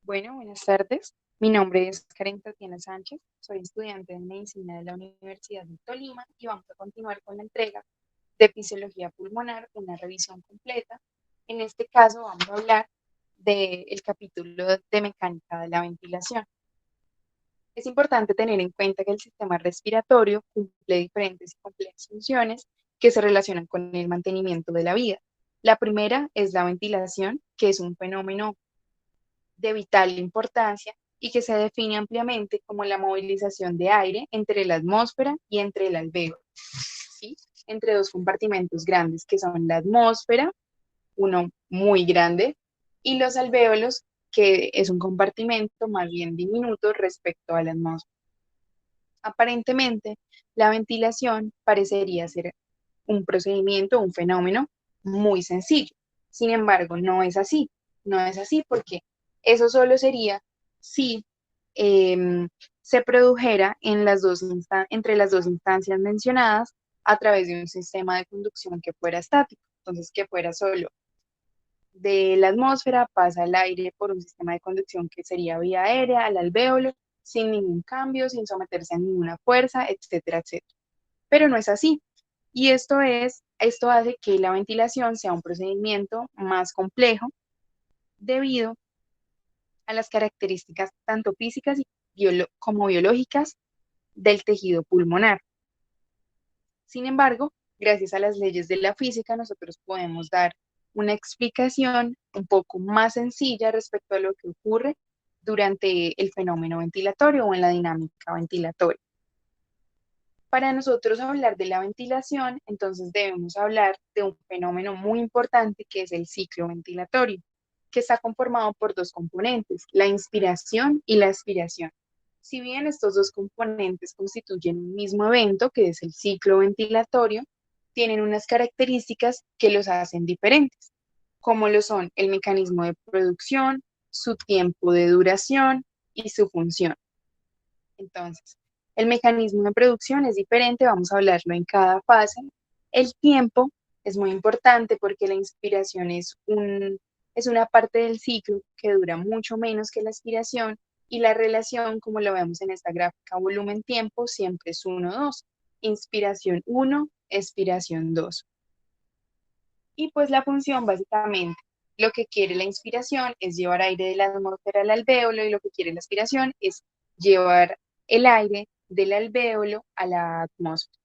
Bueno, buenas tardes. Mi nombre es Karen Tatiana Sánchez. Soy estudiante de medicina de la Universidad de Tolima y vamos a continuar con la entrega de fisiología pulmonar, una revisión completa. En este caso vamos a hablar del capítulo de mecánica de la ventilación. Es importante tener en cuenta que el sistema respiratorio cumple diferentes y complejas funciones que se relacionan con el mantenimiento de la vida. La primera es la ventilación, que es un fenómeno de vital importancia y que se define ampliamente como la movilización de aire entre la atmósfera y entre el alvéolo, ¿sí? Entre dos compartimentos grandes que son la atmósfera, uno muy grande, y los alvéolos, que es un compartimento más bien diminuto respecto a la atmósfera. Aparentemente, la ventilación parecería ser un procedimiento, un fenómeno muy sencillo. Sin embargo, no es así. No es así porque eso solo sería si eh, se produjera en entre las dos instancias mencionadas a través de un sistema de conducción que fuera estático. Entonces, que fuera solo de la atmósfera, pasa el aire por un sistema de conducción que sería vía aérea al alvéolo, sin ningún cambio, sin someterse a ninguna fuerza, etcétera, etcétera. Pero no es así. Y esto hace que la ventilación sea un procedimiento más complejo debido a las características tanto físicas como biológicas del tejido pulmonar. Sin embargo, gracias a las leyes de la física, nosotros podemos dar una explicación un poco más sencilla respecto a lo que ocurre durante el fenómeno ventilatorio o en la dinámica ventilatoria. Para nosotros hablar de la ventilación, entonces debemos hablar de un fenómeno muy importante que es el ciclo ventilatorio, que está conformado por dos componentes, la inspiración y la expiración. Si bien estos dos componentes constituyen un mismo evento, que es el ciclo ventilatorio, tienen unas características que los hacen diferentes, como lo son el mecanismo de producción, su tiempo de duración y su función. Entonces, el mecanismo de producción es diferente, vamos a hablarlo en cada fase. El tiempo es muy importante porque la inspiración es una parte del ciclo que dura mucho menos que la expiración y la relación, como lo vemos en esta gráfica, volumen-tiempo siempre es 1-2. Inspiración 1, expiración 2. Y pues la función básicamente, lo que quiere la inspiración es llevar aire de la atmósfera al alvéolo y lo que quiere la expiración es llevar el aire del alvéolo a la atmósfera.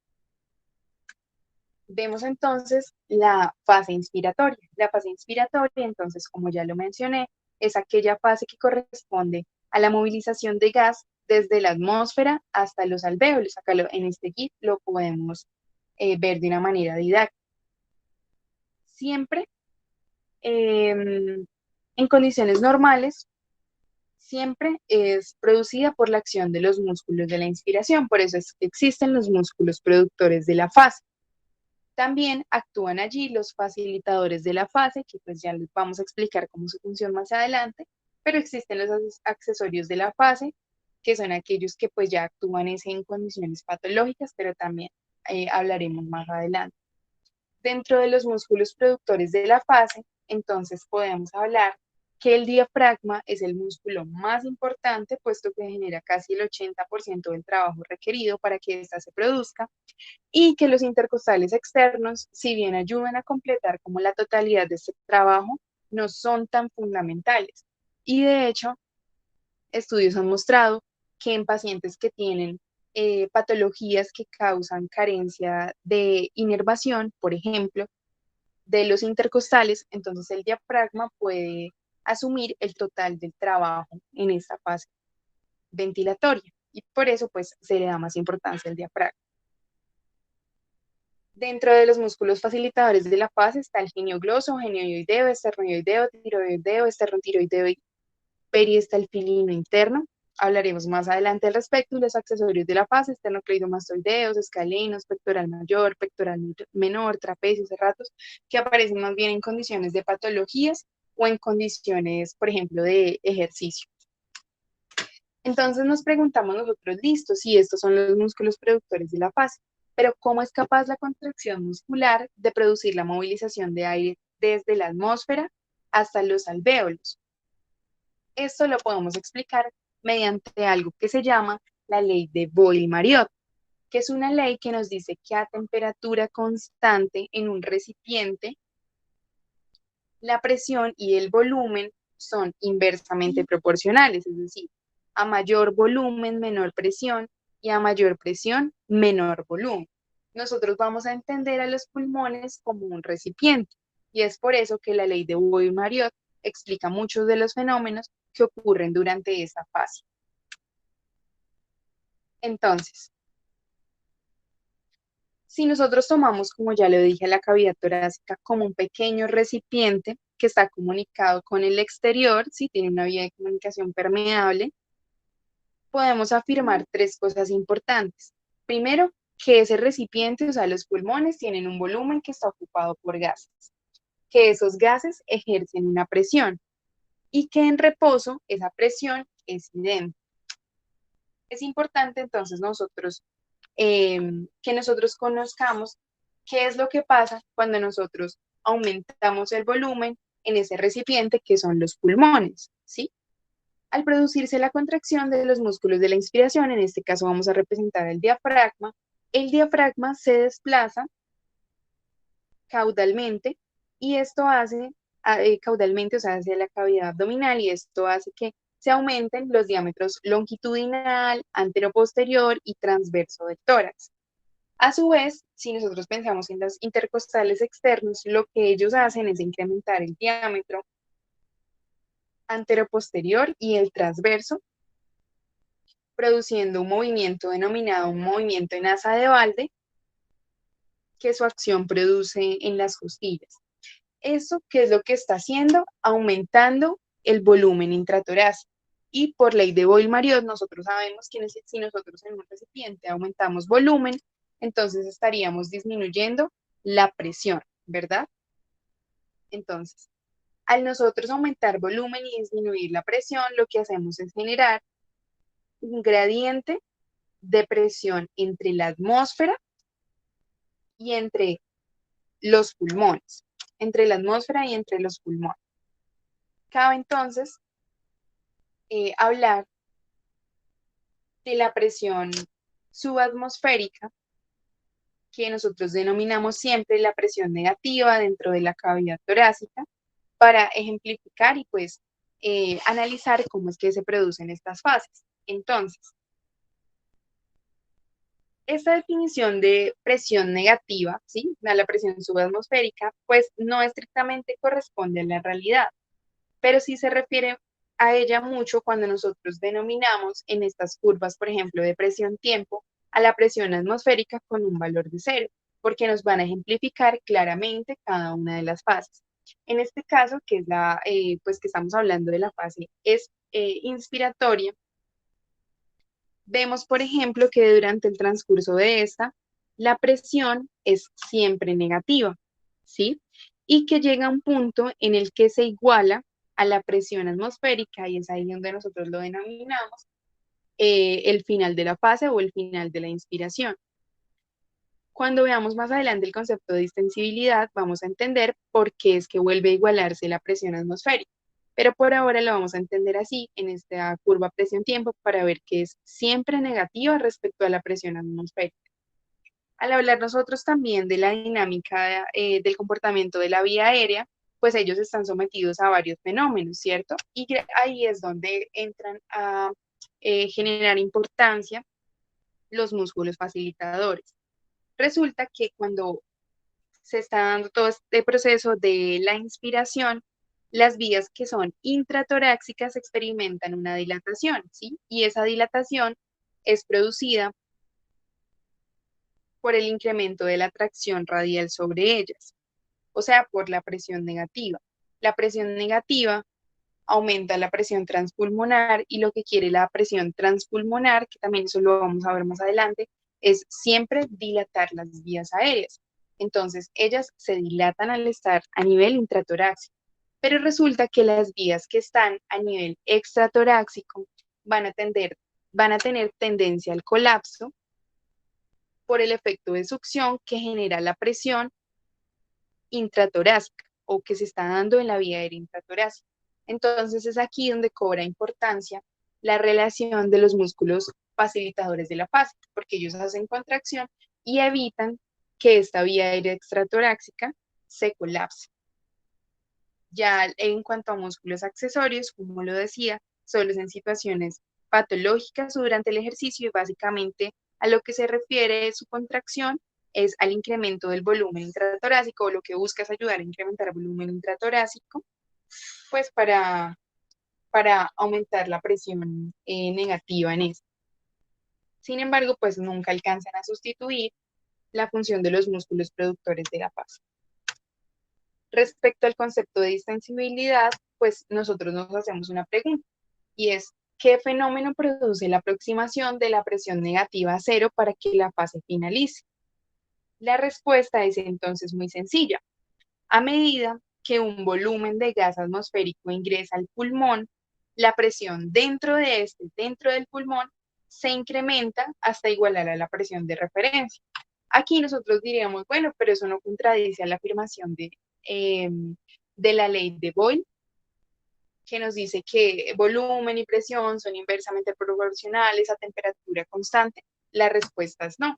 Vemos entonces la fase inspiratoria. La fase inspiratoria, entonces, como ya lo mencioné, es aquella fase que corresponde a la movilización de gas desde la atmósfera hasta los alvéolos. Acá en este GIF lo podemos ver de una manera didáctica. Siempre en condiciones normales, siempre es producida por la acción de los músculos de la inspiración, por eso existen los músculos productores de la fase. También actúan allí los facilitadores de la fase, que pues ya les vamos a explicar cómo su función más adelante, pero existen los accesorios de la fase, que son aquellos que pues ya actúan en condiciones patológicas, pero también hablaremos más adelante. Dentro de los músculos productores de la fase, entonces podemos hablar que el diafragma es el músculo más importante, puesto que genera casi el 80% del trabajo requerido para que ésta se produzca, y que los intercostales externos, si bien ayudan a completar como la totalidad de este trabajo, no son tan fundamentales. Y de hecho, estudios han mostrado que en pacientes que tienen patologías que causan carencia de inervación, por ejemplo, de los intercostales, entonces el diafragma puede asumir el total del trabajo en esta fase ventilatoria y por eso pues se le da más importancia al diafragma. Dentro de los músculos facilitadores de la fase está el geniogloso, genioideo, esternoideo, tiroideo, esternotiroideo y periestalfilino interno. Hablaremos más adelante al respecto y los accesorios de la fase, esternocleidomastoideos, escalenos, pectoral mayor, pectoral menor, trapecios, serratos, que aparecen más bien en condiciones de patologías o en condiciones, por ejemplo, de ejercicio. Entonces nos preguntamos nosotros, listo, si estos son los músculos productores de la fase, pero ¿cómo es capaz la contracción muscular de producir la movilización de aire desde la atmósfera hasta los alvéolos? Esto lo podemos explicar mediante algo que se llama la ley de Boyle-Mariotte, que es una ley que nos dice que a temperatura constante en un recipiente, la presión y el volumen son inversamente proporcionales, es decir, a mayor volumen, menor presión, y a mayor presión, menor volumen. Nosotros vamos a entender a los pulmones como un recipiente, y es por eso que la ley de Boyle-Mariotte explica muchos de los fenómenos que ocurren durante esta fase. Entonces, si nosotros tomamos, como ya lo dije, la cavidad torácica como un pequeño recipiente que está comunicado con el exterior, si tiene una vía de comunicación permeable, podemos afirmar tres cosas importantes. Primero, que ese recipiente, o sea, los pulmones, tienen un volumen que está ocupado por gases, que esos gases ejercen una presión y que en reposo esa presión es idéntica. Es importante entonces que nosotros conozcamos qué es lo que pasa cuando nosotros aumentamos el volumen en ese recipiente que son los pulmones, ¿sí? Al producirse la contracción de los músculos de la inspiración, en este caso vamos a representar el diafragma se desplaza caudalmente y esto hace, caudalmente, o sea, hacia la cavidad abdominal y esto hace que se aumenten los diámetros longitudinal, anteroposterior y transverso del tórax. A su vez, si nosotros pensamos en los intercostales externos, lo que ellos hacen es incrementar el diámetro anteroposterior y el transverso, produciendo un movimiento denominado un movimiento en asa de Valde, que su acción produce en las costillas. ¿Eso qué es lo que está haciendo? Aumentando el volumen intratorácico. Y por ley de Boyle-Mariotte, nosotros sabemos que si nosotros en un recipiente aumentamos volumen, entonces estaríamos disminuyendo la presión, ¿verdad? Entonces, al nosotros aumentar volumen y disminuir la presión, lo que hacemos es generar un gradiente de presión entre la atmósfera y entre los pulmones, entre la atmósfera y entre los pulmones. Cabe entonces hablar de la presión subatmosférica, que nosotros denominamos siempre la presión negativa dentro de la cavidad torácica, para ejemplificar y pues analizar cómo es que se producen estas fases. Entonces, esta definición de presión negativa, ¿sí? La presión subatmosférica, pues no estrictamente corresponde a la realidad, pero sí se refiere a ella mucho cuando nosotros denominamos en estas curvas, por ejemplo, de presión-tiempo, a la presión atmosférica con un valor de cero, porque nos van a ejemplificar claramente cada una de las fases. En este caso, que es pues que estamos hablando de la fase inspiratoria, vemos, por ejemplo, que durante el transcurso de esta, la presión es siempre negativa, ¿sí? Y que llega a un punto en el que se iguala a la presión atmosférica y es ahí donde nosotros lo denominamos el final de la fase o el final de la inspiración. Cuando veamos más adelante el concepto de distensibilidad, vamos a entender por qué es que vuelve a igualarse la presión atmosférica. Pero por ahora lo vamos a entender así en esta curva presión-tiempo para ver que es siempre negativa respecto a la presión atmosférica. Al hablar nosotros también de la dinámica del comportamiento de la vía aérea, pues ellos están sometidos a varios fenómenos, ¿cierto? Y ahí es donde entran a generar importancia los músculos facilitadores. Resulta que cuando se está dando todo este proceso de la inspiración, las vías que son intratorácicas experimentan una dilatación, ¿sí? Y esa dilatación es producida por el incremento de la tracción radial sobre ellas, o sea, por la presión negativa. La presión negativa aumenta la presión transpulmonar y lo que quiere la presión transpulmonar, que también eso lo vamos a ver más adelante, es siempre dilatar las vías aéreas. Entonces, ellas se dilatan al estar a nivel intratorácico, pero resulta que las vías que están a nivel extratorácico van a tener tendencia al colapso por el efecto de succión que genera la presión intratorácica o que se está dando en la vía aérea intratorácica. Entonces es aquí donde cobra importancia la relación de los músculos facilitadores de la fase, porque ellos hacen contracción y evitan que esta vía aérea extratorácica se colapse. Ya en cuanto a músculos accesorios, como lo decía, solo es en situaciones patológicas o durante el ejercicio y básicamente a lo que se refiere su contracción es al incremento del volumen intratorácico o lo que busca es ayudar a incrementar el volumen intratorácico, pues para aumentar la presión negativa en esto. Sin embargo, pues nunca alcanzan a sustituir la función de los músculos productores de la fase. Respecto al concepto de distensibilidad, pues nosotros nos hacemos una pregunta y es, ¿qué fenómeno produce la aproximación de la presión negativa a cero para que la fase finalice? La respuesta es entonces muy sencilla. A medida que un volumen de gas atmosférico ingresa al pulmón, la presión dentro del pulmón, se incrementa hasta igualar a la presión de referencia. Aquí nosotros diríamos, bueno, pero eso no contradice a la afirmación de la ley de Boyle, que nos dice que volumen y presión son inversamente proporcionales a temperatura constante. La respuesta es no.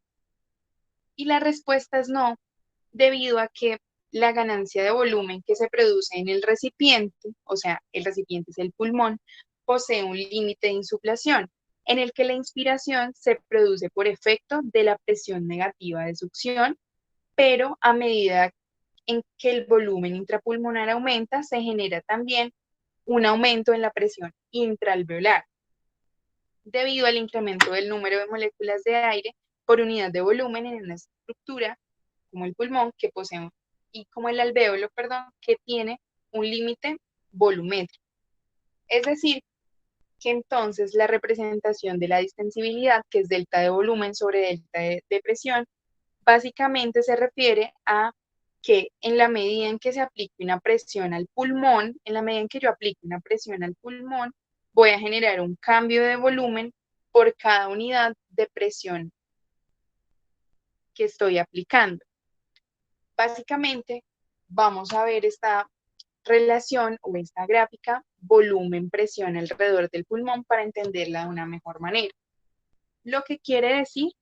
Y la respuesta es no, debido a que la ganancia de volumen que se produce en el recipiente, o sea, el recipiente es el pulmón, posee un límite de insuflación, en el que la inspiración se produce por efecto de la presión negativa de succión, pero a medida en que el volumen intrapulmonar aumenta, se genera también un aumento en la presión intraalveolar, debido al incremento del número de moléculas de aire por unidad de volumen en una estructura como el pulmón que posee y como el alvéolo, perdón, que tiene un límite volumétrico. Es decir, que entonces la representación de la distensibilidad, que es delta de volumen sobre delta de presión, básicamente se refiere a que en la medida en que se aplique una presión al pulmón, en la medida en que yo aplique una presión al pulmón, voy a generar un cambio de volumen por cada unidad de presión que estoy aplicando. Básicamente, vamos a ver esta relación o esta gráfica volumen-presión alrededor del pulmón para entenderla de una mejor manera. Lo que quiere decir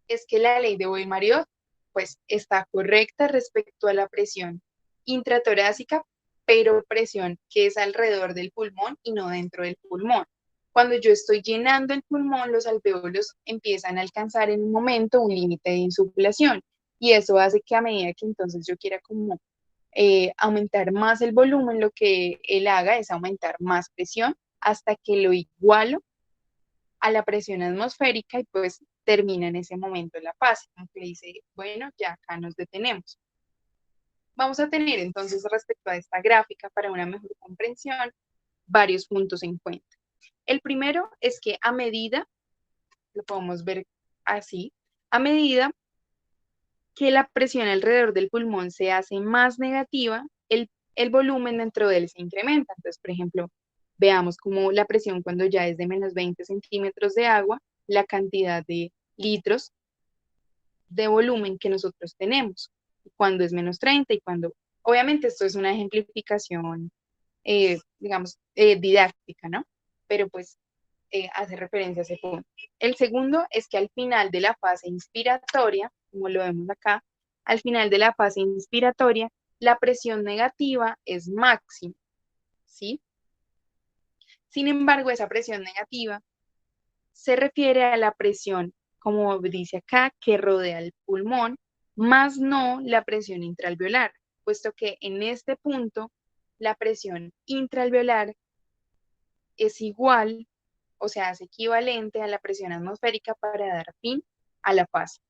es que la ley de Boyle-Mariot pues está correcta respecto a la presión intratorácica, pero presión que es alrededor del pulmón y no dentro del pulmón. Cuando yo estoy llenando el pulmón, los alveolos empiezan a alcanzar en un momento un límite de insuflación y eso hace que a medida que entonces yo quiera como aumentar más el volumen, lo que él haga es aumentar más presión hasta que lo igualo a la presión atmosférica y pues termina en ese momento la fase, aunque dice, bueno, ya acá nos detenemos. Vamos a tener entonces respecto a esta gráfica para una mejor comprensión varios puntos en cuenta. El primero es que a medida, lo podemos ver así, a medida que la presión alrededor del pulmón se hace más negativa, el volumen dentro de él se incrementa. Entonces, por ejemplo, veamos cómo la presión cuando ya es de menos 20 centímetros de agua, la cantidad de litros de volumen que nosotros tenemos, cuando es menos 30 y cuando, obviamente esto es una ejemplificación, digamos, didáctica, ¿no? Pero pues hace referencia a ese punto. El segundo es que al final de la fase inspiratoria, como lo vemos acá, al final de la fase inspiratoria, la presión negativa es máxima, ¿sí? Sin embargo, esa presión negativa se refiere a la presión, como dice acá, que rodea el pulmón, más no la presión intraalveolar, puesto que en este punto la presión intraalveolar es igual, o sea, es equivalente a la presión atmosférica para dar fin a la fase.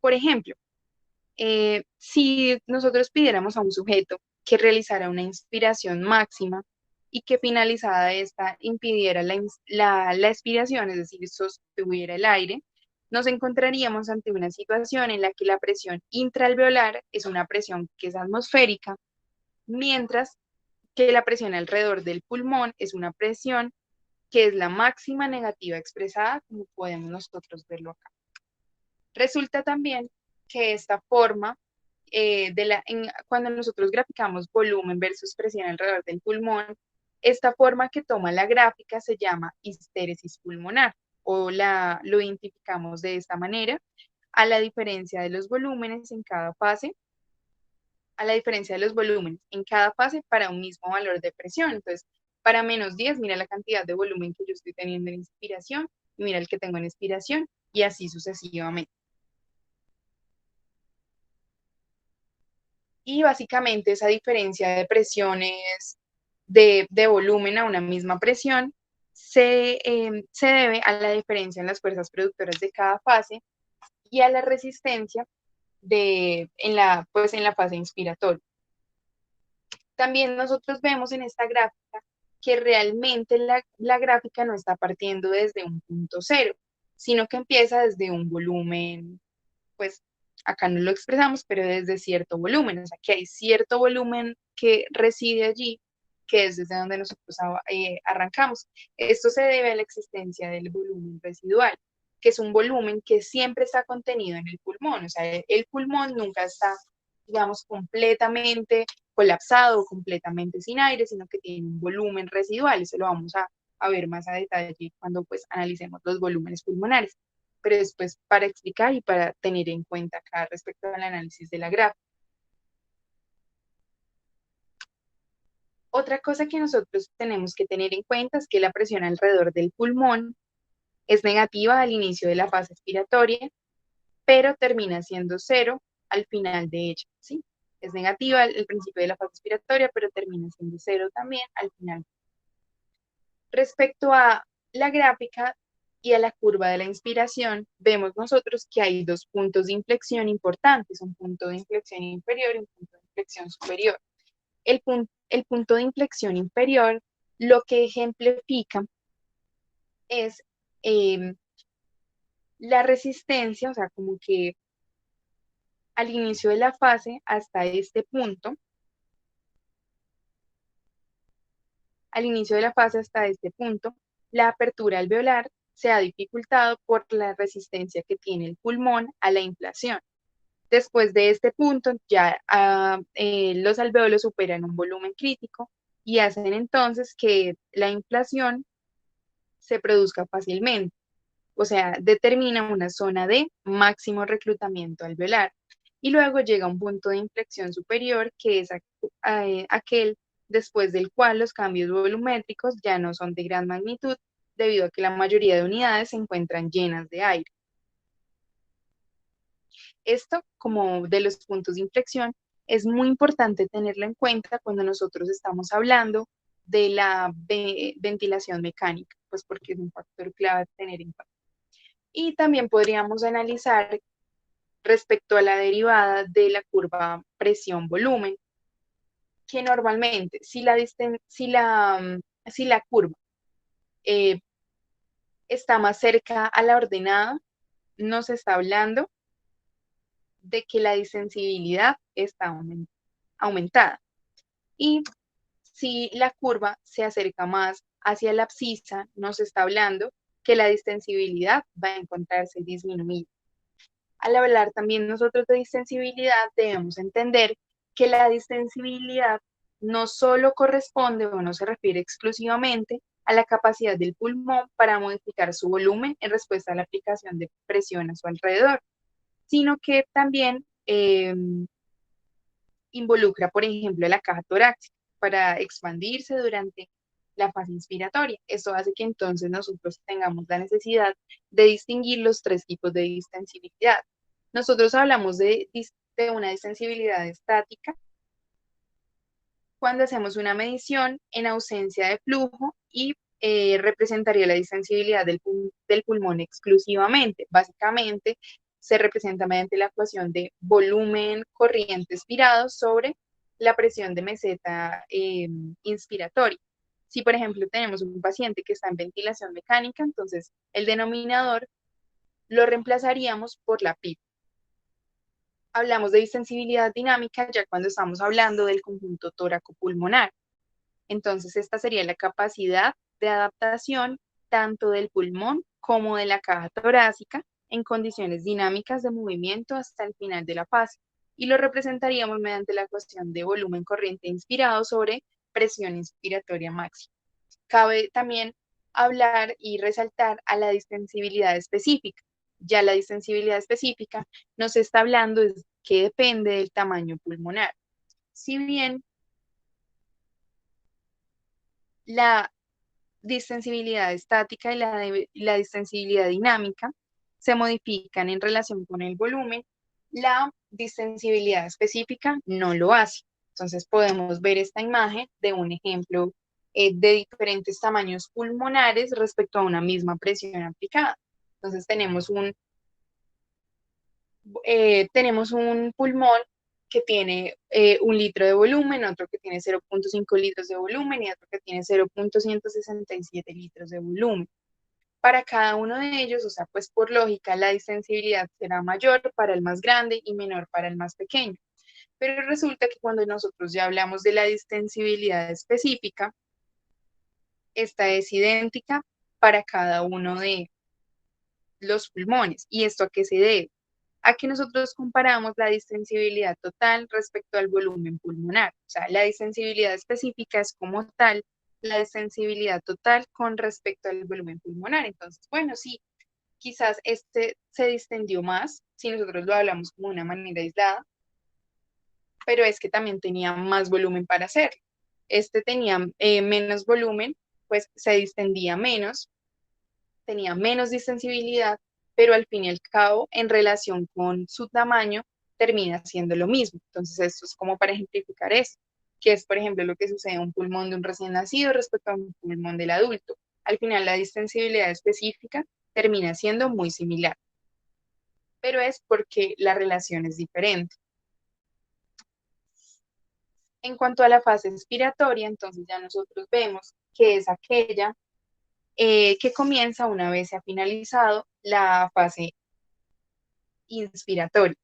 Por ejemplo, si nosotros pidiéramos a un sujeto que realizara una inspiración máxima y que finalizada esta impidiera la expiración, es decir, sostuviera el aire, nos encontraríamos ante una situación en la que la presión intraalveolar es una presión que es atmosférica, mientras que la presión alrededor del pulmón es una presión que es la máxima negativa expresada, como podemos nosotros verlo acá. Resulta también que esta forma cuando nosotros graficamos volumen versus presión alrededor del pulmón, esta forma que toma la gráfica se llama histéresis pulmonar lo identificamos de esta manera, a la diferencia de los volúmenes en cada fase, a la diferencia de los volúmenes en cada fase para un mismo valor de presión. Entonces, para -10, mira la cantidad de volumen que yo estoy teniendo en inspiración, y mira el que tengo en expiración, y así sucesivamente. Y básicamente esa diferencia de presiones de volumen a una misma presión se debe a la diferencia en las fuerzas productoras de cada fase y a la resistencia pues en la fase inspiratoria. También nosotros vemos en esta gráfica que realmente la gráfica no está partiendo desde un punto cero, sino que empieza desde un volumen, pues acá no lo expresamos, pero desde cierto volumen, o sea que hay cierto volumen que reside allí, que es desde donde nosotros arrancamos. Esto se debe a la existencia del volumen residual, que es un volumen que siempre está contenido en el pulmón, o sea, el pulmón nunca está, digamos, completamente colapsado, completamente sin aire, sino que tiene un volumen residual. Eso lo vamos a ver más a detalle cuando pues analicemos los volúmenes pulmonares, pero después para explicar y para tener en cuenta acá respecto al análisis de la gráfica. Otra cosa que nosotros tenemos que tener en cuenta es que la presión alrededor del pulmón es negativa al inicio de la fase expiratoria, pero termina siendo cero al final de ella, ¿sí? Es negativa al principio de la fase expiratoria, pero termina siendo cero también al final. Respecto a la gráfica y a la curva de la inspiración, vemos nosotros que hay dos puntos de inflexión importantes, un punto de inflexión inferior y un punto de inflexión superior. El punto de inflexión inferior lo que ejemplifica es la resistencia, o sea, como que al inicio de la fase hasta este punto, al inicio de la fase hasta este punto, la apertura alveolar se ha dificultado por la resistencia que tiene el pulmón a la inflación. Después de este punto, ya los alveolos superan un volumen crítico y hacen entonces que la inflación se produzca fácilmente. O sea, determina una zona de máximo reclutamiento alveolar. Y luego llega un punto de inflexión superior, que es aquel después del cual los cambios volumétricos ya no son de gran magnitud, debido a que la mayoría de unidades se encuentran llenas de aire. Esto, como de los puntos de inflexión, es muy importante tenerlo en cuenta cuando nosotros estamos hablando de la ventilación mecánica, pues porque es un factor clave a tener en cuenta. Y también podríamos analizar respecto a la derivada de la curva presión-volumen, que normalmente si la curva eh, está más cerca a la ordenada, nos está hablando de que la distensibilidad está aumentada. Y si la curva se acerca más hacia la abscisa, nos está hablando que la distensibilidad va a encontrarse disminuida. Al hablar también nosotros de distensibilidad, debemos entender que la distensibilidad no solo corresponde o no se refiere exclusivamente a la capacidad del pulmón para modificar su volumen en respuesta a la aplicación de presión a su alrededor, sino que también involucra, por ejemplo, la caja torácica para expandirse durante la fase inspiratoria. Esto hace que entonces nosotros tengamos la necesidad de distinguir los tres tipos de distensibilidad. Nosotros hablamos de una distensibilidad estática cuando hacemos una medición en ausencia de flujo y representaría la distensibilidad del pulmón exclusivamente. Básicamente, se representa mediante la ecuación de volumen corriente expirado sobre la presión de meseta inspiratoria. Si, por ejemplo, tenemos un paciente que está en ventilación mecánica, entonces el denominador lo reemplazaríamos por la PIP. Hablamos de distensibilidad dinámica ya cuando estamos hablando del conjunto tóraco-pulmonar. Entonces, esta sería la capacidad de adaptación tanto del pulmón como de la caja torácica en condiciones dinámicas de movimiento hasta el final de la fase. y lo representaríamos mediante la ecuación de volumen corriente inspirado sobre presión inspiratoria máxima. Cabe también hablar y resaltar a la distensibilidad específica. Ya la distensibilidad específica nos está hablando de que depende del tamaño pulmonar. Si bien la distensibilidad estática y la distensibilidad dinámica se modifican en relación con el volumen, la distensibilidad específica no lo hace. Entonces podemos ver esta imagen de un ejemplo de diferentes tamaños pulmonares respecto a una misma presión aplicada. Entonces tenemos un pulmón que tiene 1 litro de volumen, otro que tiene 0,5 litros de volumen y otro que tiene 0,167 litros de volumen. Para cada uno de ellos, o sea, pues por lógica, la distensibilidad será mayor para el más grande y menor para el más pequeño. Pero resulta que cuando nosotros ya hablamos de la distensibilidad específica, esta es idéntica para cada uno de los pulmones. ¿Y esto a qué se debe? A que nosotros comparamos la distensibilidad total respecto al volumen pulmonar. O sea, la distensibilidad específica es como tal la distensibilidad total con respecto al volumen pulmonar. Entonces, bueno, sí, quizás este se distendió más, si nosotros lo hablamos como de una manera aislada, pero es que también tenía más volumen para hacerlo. Este tenía menos volumen, pues se distendía menos, tenía menos distensibilidad, pero al fin y al cabo, en relación con su tamaño, termina siendo lo mismo. Entonces, esto es como para ejemplificar esto, que es, por ejemplo, lo que sucede en un pulmón de un recién nacido respecto a un pulmón del adulto. Al final, la distensibilidad específica termina siendo muy similar, pero es porque la relación es diferente. En cuanto a la fase expiratoria, entonces ya nosotros vemos que es aquella que comienza una vez se ha finalizado la fase inspiratoria.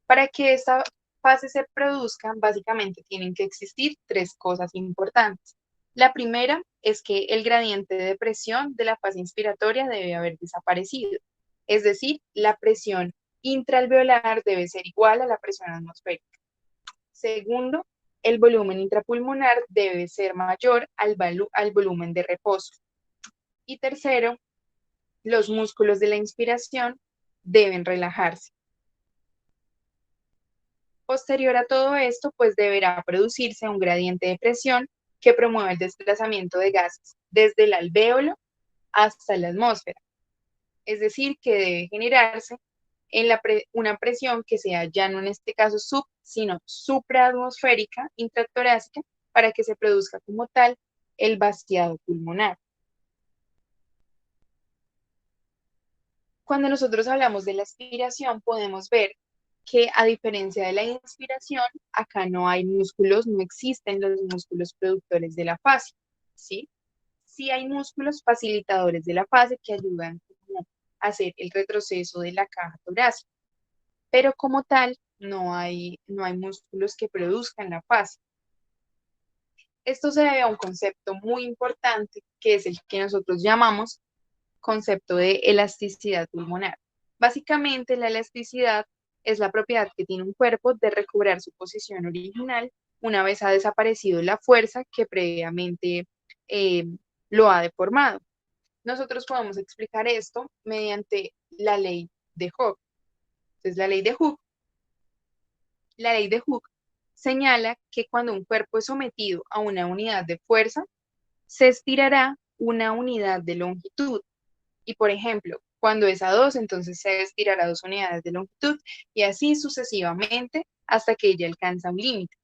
Para que esta fase se produzca, básicamente tienen que existir 3 cosas importantes. La primera es que el gradiente de presión de la fase inspiratoria debe haber desaparecido. Es decir, la presión intraalveolar debe ser igual a la presión atmosférica. Segundo, el volumen intrapulmonar debe ser mayor al volumen de reposo. Y tercero, los músculos de la inspiración deben relajarse. Posterior a todo esto, pues deberá producirse un gradiente de presión que promueva el desplazamiento de gases desde el alvéolo hasta la atmósfera. Es decir, que debe generarse en una presión que sea ya no en este caso sino supraatmosférica, intratorácica, para que se produzca como tal el vaciado pulmonar. Cuando nosotros hablamos de la expiración, podemos ver que a diferencia de la inspiración, acá no hay músculos, no existen los músculos productores de la fase, ¿sí? Sí hay músculos facilitadores de la fase que ayudan a hacer el retroceso de la caja torácica, pero como tal no hay músculos que produzcan la fase. Esto se debe a un concepto muy importante que es el que nosotros llamamos concepto de elasticidad pulmonar. Básicamente, la elasticidad es la propiedad que tiene un cuerpo de recobrar su posición original una vez ha desaparecido la fuerza que previamente eh, lo ha deformado. Nosotros podemos explicar esto mediante la ley de Hooke. Entonces, la ley de Hooke señala que cuando un cuerpo es sometido a una unidad de fuerza, se estirará una unidad de longitud. Y por ejemplo, cuando es a 2, entonces se estirará 2 unidades de longitud y así sucesivamente hasta que ella alcanza un límite.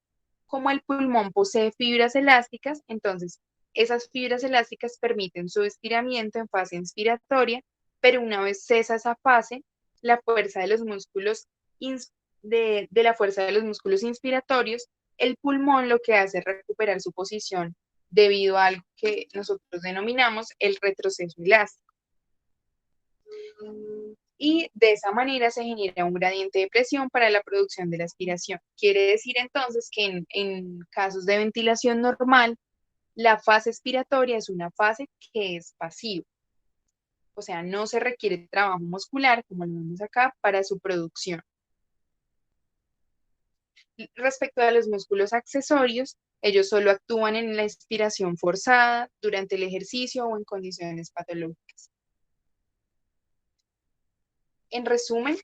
Como el pulmón posee fibras elásticas, entonces esas fibras elásticas permiten su estiramiento en fase inspiratoria, pero una vez cesa esa fase, la fuerza de los músculos de la fuerza de los músculos inspiratorios, el pulmón lo que hace es recuperar su posición debido a algo que nosotros denominamos el retroceso elástico. Y de esa manera se genera un gradiente de presión para la producción de la aspiración. Quiere decir entonces que en casos de ventilación normal, la fase expiratoria es una fase que es pasiva. O sea, no se requiere trabajo muscular, como lo vemos acá, para su producción. Respecto a los músculos accesorios, ellos solo actúan en la inspiración forzada, durante el ejercicio o en condiciones patológicas. En resumen,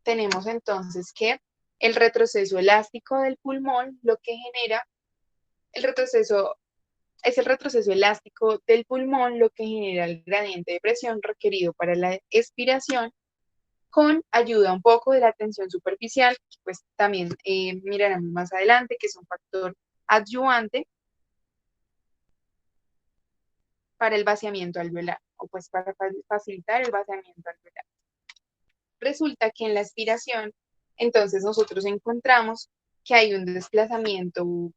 tenemos entonces que el retroceso elástico del pulmón lo que genera, el retroceso es el retroceso elástico del pulmón lo que genera el gradiente de presión requerido para la expiración, con ayuda un poco de la tensión superficial, que pues también miraremos más adelante, que es un factor adyuvante para el vaciamiento alveolar, o pues para facilitar el vaciamiento alveolar. Resulta que en la expiración, entonces nosotros encontramos que hay un desplazamiento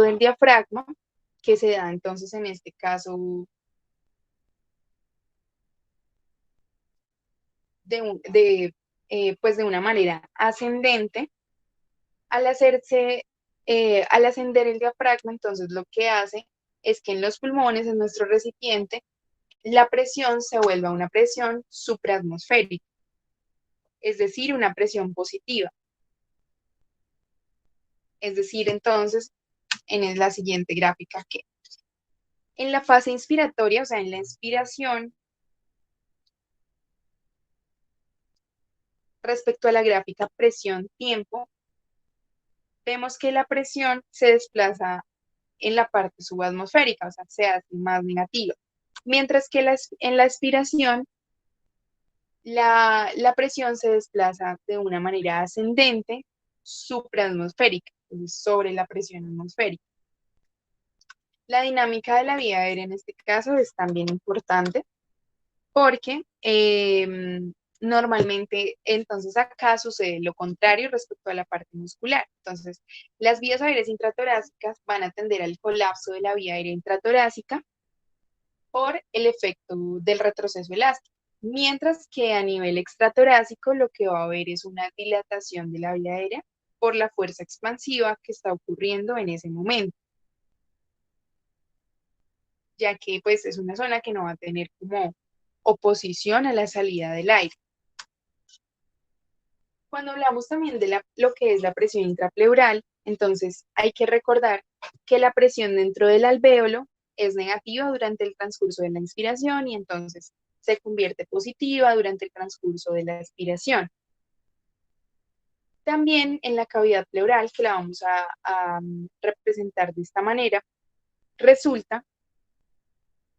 del diafragma, que se da entonces en este caso pues de una manera ascendente. Al al ascender el diafragma, entonces lo que hace es que en los pulmones, en nuestro recipiente, la presión se vuelva una presión supraatmosférica, es decir, una presión positiva. Es decir, entonces, en la siguiente gráfica, que en la fase inspiratoria, o sea, en la inspiración, respecto a la gráfica presión-tiempo, vemos que la presión se desplaza en la parte subatmosférica, o sea, se hace más negativa. Mientras que en la expiración, la presión se desplaza de una manera ascendente, supraatmosférica, sobre la presión atmosférica. La dinámica de la vía aérea en este caso es también importante porque normalmente entonces acá sucede lo contrario respecto a la parte muscular. Entonces, las vías aéreas intratorácicas van a tender al colapso de la vía aérea intratorácica por el efecto del retroceso elástico, mientras que a nivel extratorácico lo que va a haber es una dilatación de la vía aérea por la fuerza expansiva que está ocurriendo en ese momento, ya que pues es una zona que no va a tener como oposición a la salida del aire. Cuando hablamos también de lo que es la presión intrapleural, entonces hay que recordar que la presión dentro del alvéolo es negativa durante el transcurso de la inspiración y entonces se convierte positiva durante el transcurso de la expiración. También en la cavidad pleural, que la vamos a representar de esta manera, resulta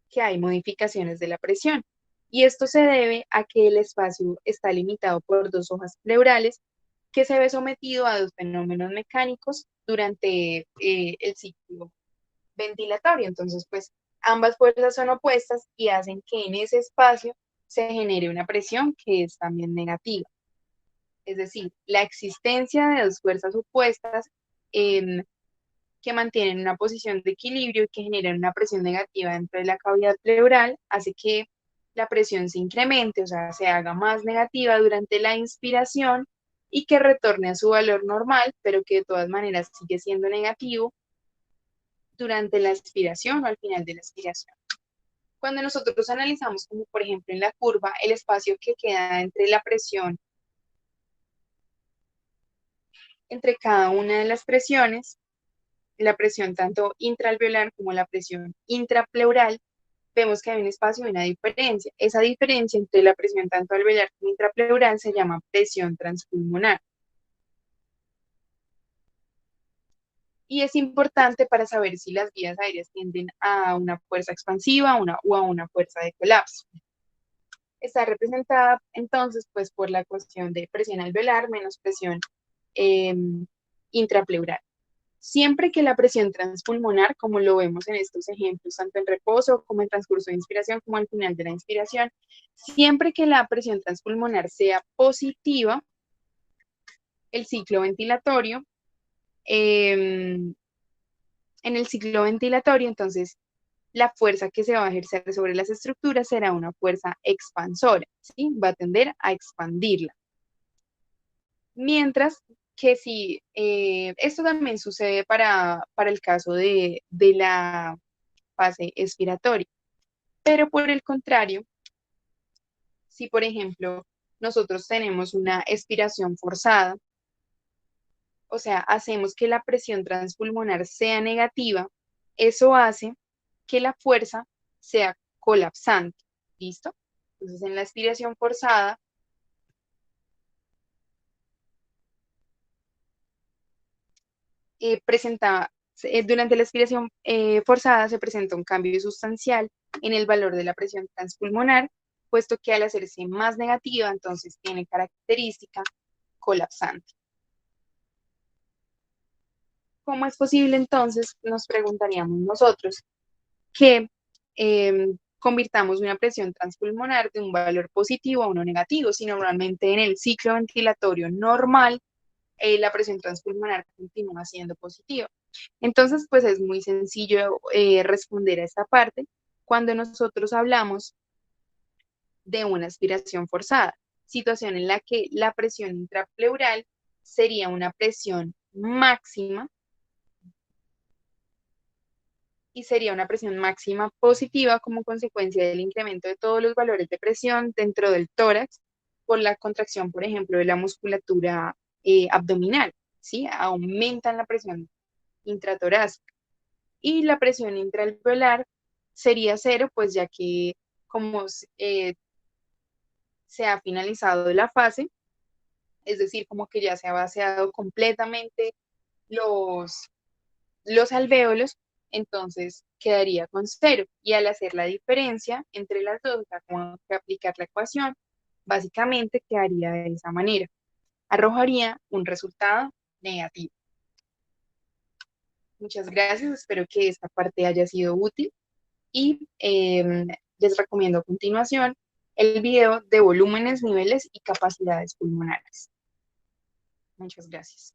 que hay modificaciones de la presión. Y esto se debe a que el espacio está limitado por dos hojas pleurales que se ve sometido a dos fenómenos mecánicos durante el ciclo ventilatorio. Entonces, pues ambas fuerzas son opuestas y hacen que en ese espacio se genere una presión que es también negativa. Es decir, la existencia de dos fuerzas opuestas eh, que mantienen una posición de equilibrio y que generan una presión negativa dentro de la cavidad pleural hace que la presión se incremente, o sea, se haga más negativa durante la inspiración y que retorne a su valor normal, pero que de todas maneras sigue siendo negativo durante la expiración o al final de la expiración. Cuando nosotros analizamos, como por ejemplo en la curva, el espacio que queda entre la presión, entre cada una de las presiones, la presión tanto intraalveolar como la presión intrapleural, vemos que hay un espacio y una diferencia. Esa diferencia entre la presión tanto alveolar como intrapleural se llama presión transpulmonar. Y es importante para saber si las vías aéreas tienden a una fuerza expansiva o a una fuerza de colapso. Está representada entonces pues por la cuestión de presión alveolar menos presión eh, intrapleural. Siempre que la presión transpulmonar, como lo vemos en estos ejemplos, tanto en reposo como en transcurso de inspiración, como al final de la inspiración, siempre que la presión transpulmonar sea positiva, el ciclo ventilatorio, en el ciclo ventilatorio, entonces la fuerza que se va a ejercer sobre las estructuras será una fuerza expansora, ¿sí? Va a tender a expandirla. Mientras que si, esto también sucede para el caso de la fase expiratoria. Pero por el contrario, si por ejemplo nosotros tenemos una expiración forzada, o sea, hacemos que la presión transpulmonar sea negativa, eso hace que la fuerza sea colapsante. ¿Listo? Entonces, en la expiración forzada, durante la expiración forzada se presenta un cambio sustancial en el valor de la presión transpulmonar, puesto que al hacerse más negativa, entonces tiene característica colapsante. ¿Cómo es posible entonces, nos preguntaríamos nosotros, que convirtamos una presión transpulmonar de un valor positivo a uno negativo, si normalmente en el ciclo ventilatorio normal la presión transpulmonar continúa siendo positiva? Entonces, pues es muy sencillo responder a esta parte cuando nosotros hablamos de una aspiración forzada, situación en la que la presión intrapleural sería una presión máxima y sería una presión máxima positiva como consecuencia del incremento de todos los valores de presión dentro del tórax por la contracción, por ejemplo, de la musculatura abdominal, ¿sí? Aumentan la presión intratorácica. Y la presión intraalveolar sería cero, pues ya que como se ha finalizado la fase, es decir, como que ya se ha vaciado completamente los, los alvéolos, entonces quedaría con cero. Y al hacer la diferencia entre las dos, o sea, como que aplicar la ecuación, básicamente quedaría de esa manera. Arrojaría un resultado negativo. Muchas gracias, espero que esta parte haya sido útil y les recomiendo a continuación el video de volúmenes, niveles y capacidades pulmonares. Muchas gracias.